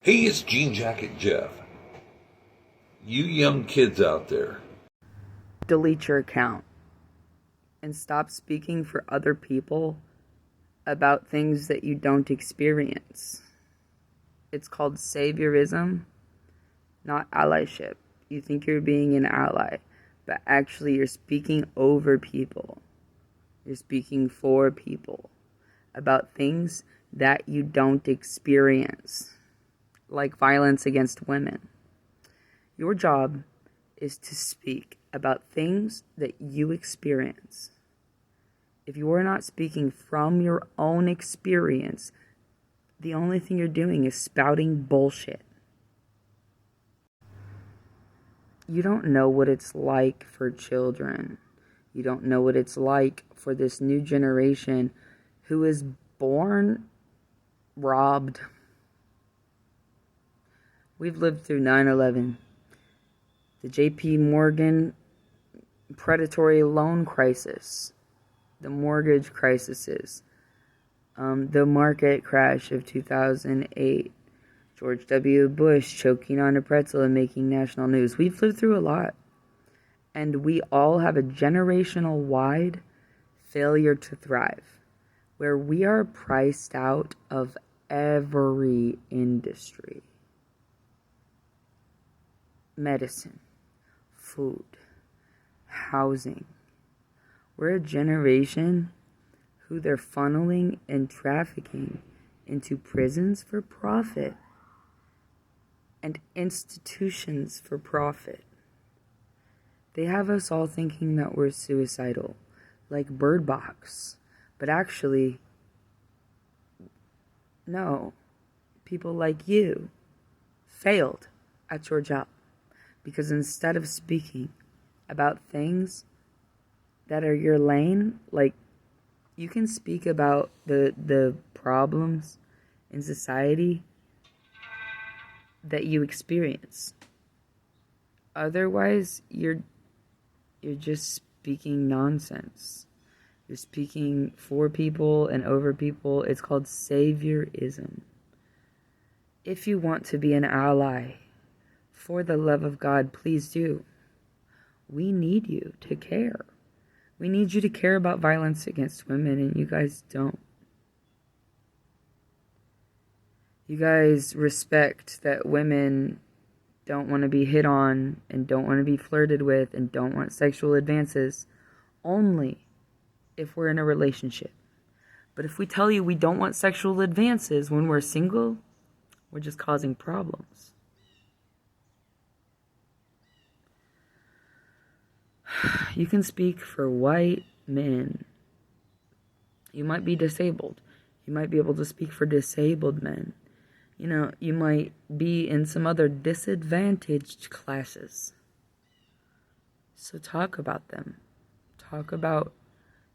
Hey, it's Jean Jacket Jeff. You young kids out there. Delete your account and stop speaking for other people about things that you don't experience. It's called saviorism, not allyship. You think you're being an ally, but actually you're speaking over people. You're speaking for people about things that you don't experience, like violence against women. Your job is to speak about things that you experience. If you are not speaking from your own experience, the only thing you're doing is spouting bullshit. You don't know what it's like for children. You don't know what it's like for this new generation who is born robbed. We've lived through 9/11, the JP Morgan predatory loan crisis, the mortgage crises, the market crash of 2008, George W. Bush choking on a pretzel and making national news. We've lived through a lot. And we all have a generational wide failure to thrive, where we are priced out of every industry. Medicine, food, housing. We're a generation who they're funneling and trafficking into prisons for profit and institutions for profit. They have us all thinking that we're suicidal, like Bird Box. But actually, no. People like you failed at your job. Because instead of speaking about things that are your lane, like you can speak about the problems in society that you experience. Otherwise, you're just speaking nonsense. You're speaking for people and over people. It's called saviorism. If you want to be an ally, for the love of God, please do. We need you to care. We need you to care about violence against women, and you guys don't. You guys respect that women don't want to be hit on and don't want to be flirted with and don't want sexual advances only if we're in a relationship. But if we tell you we don't want sexual advances when we're single, we're just causing problems. You can speak for white men. You might be disabled. You might be able to speak for disabled men. You know, you might be in some other disadvantaged classes. So talk about them. Talk about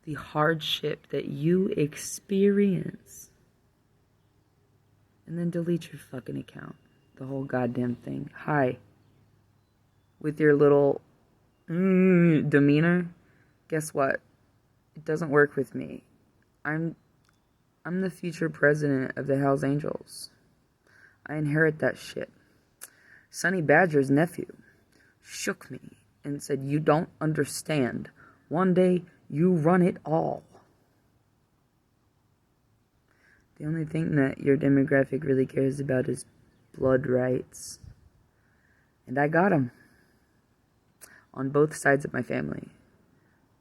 the hardship that you experience. And then delete your fucking account. The whole goddamn thing. Hi. With your little demeanor. Guess what? It doesn't work with me. I'm the future president of the Hells Angels. I inherit that shit. Sonny Badger's nephew shook me and said, "You don't understand. One day, you run it all." The only thing that your demographic really cares about is blood rights. And I got them. On both sides of my family.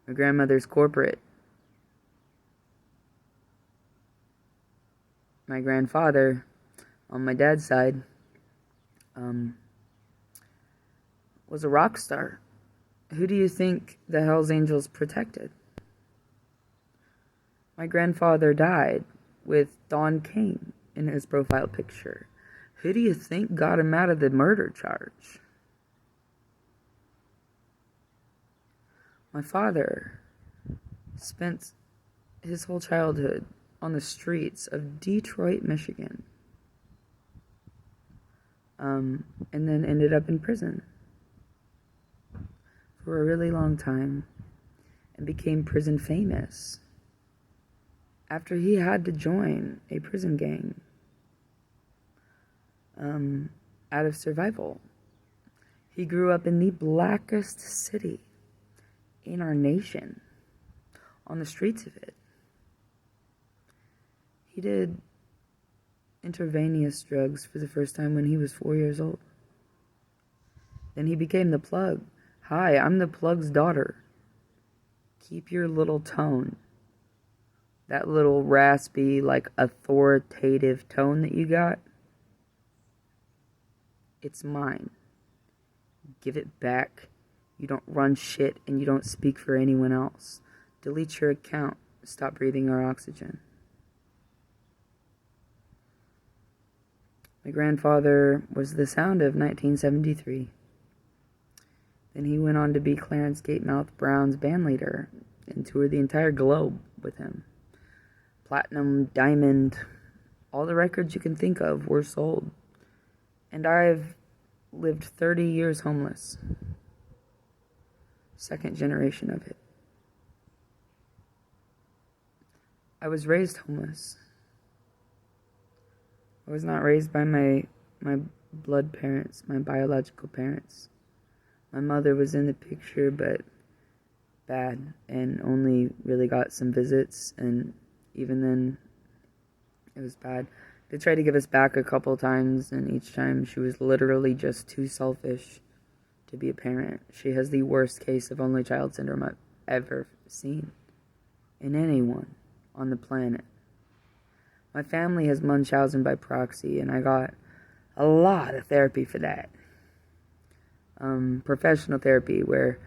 My grandmother's corporate. My grandfather, on my dad's side, was a rock star. Who do you think the Hells Angels protected? My grandfather died with Don King in his profile picture. Who do you think got him out of the murder charge? My father spent his whole childhood on the streets of Detroit, Michigan. And then ended up in prison for a really long time and became prison famous after he had to join a prison gang. out of survival. He grew up in the blackest city in our nation, on the streets of it. He did intravenous drugs for the first time when he was 4 years old. Then he became the plug. Hi, I'm the plug's daughter. Keep your little tone. That little raspy, like authoritative tone that you got, it's mine. Give it back. You don't run shit and you don't speak for anyone else. Delete your account. Stop breathing our oxygen. My grandfather was the sound of 1973. Then he went on to be Clarence Gatemouth Brown's bandleader and toured the entire globe with him. Platinum, diamond, all the records you can think of were sold. And I've lived 30 years homeless. Second generation of it. I was raised homeless. I was not raised by my blood parents, my biological parents. My mother was in the picture, but bad, and only really got some visits, and even then, it was bad. They tried to give us back a couple times, and each time she was literally just too selfish to be a parent. She has the worst case of only child syndrome I've ever seen in anyone on the planet. My family has Munchausen by proxy, and I got a lot of therapy for that. Professional therapy, where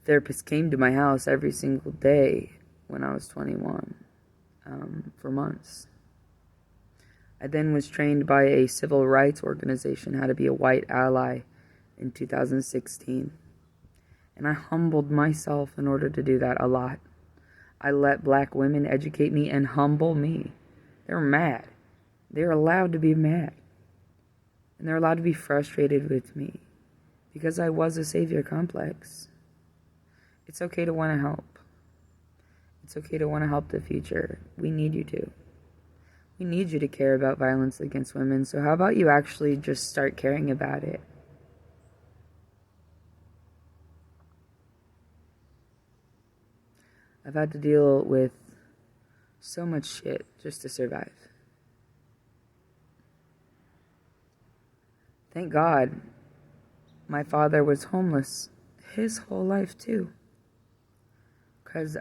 therapists came to my house every single day when I was 21, for months. I then was trained by a civil rights organization how to be a white ally in 2016. And I humbled myself in order to do that a lot. I let black women educate me and humble me. They're mad. They're allowed to be mad. And they're allowed to be frustrated with me because I was a savior complex. It's okay to want to help. It's okay to want to help the future. We need you to. We need you to care about violence against women, so how about you actually just start caring about it? I've had to deal with so much shit just to survive. Thank God my father was homeless his whole life too. Because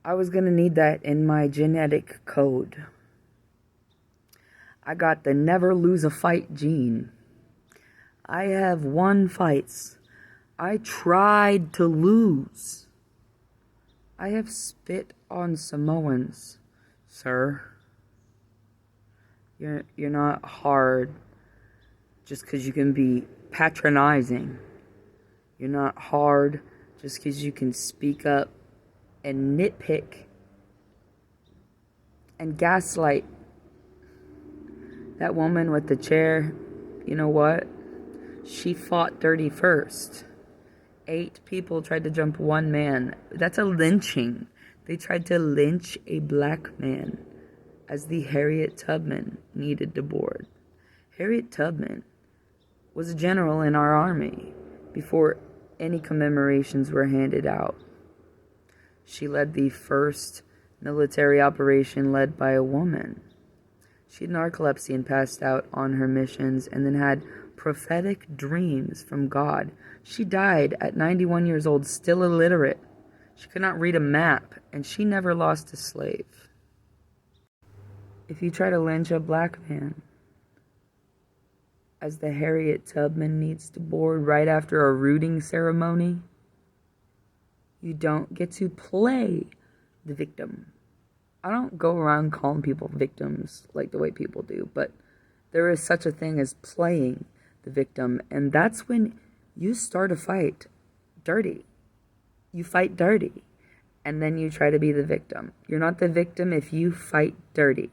I was going to need that in my genetic code. I got the never lose a fight gene. I have won fights. I tried to lose. I have spit on Samoans, sir. You're not hard just because you can be patronizing. You're not hard just because you can speak up and nitpick and gaslight. That woman with the chair, you know what? She fought dirty first. 8 people tried to jump one man. That's a lynching. They tried to lynch a black man as the Harriet Tubman needed to board. Harriet Tubman was a general in our army before any commemorations were handed out. She led the first military operation led by a woman. She had narcolepsy and passed out on her missions and then had prophetic dreams from God. She died at 91 years old, still illiterate. She could not read a map, and she never lost a slave. If you try to lynch a black man, as the Harriet Tubman needs to board right after a rooting ceremony, you don't get to play the victim. I don't go around calling people victims like the way people do, but there is such a thing as playing the victim, and that's when you start a fight dirty. You fight dirty, and then you try to be the victim. You're not the victim if you fight dirty.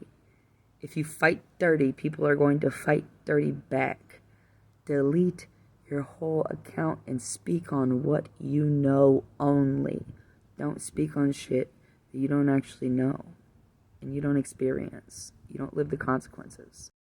If you fight dirty, people are going to fight dirty back. Delete your whole account and speak on what you know only. Don't speak on shit that you don't actually know and you don't experience. You you don't live the consequences.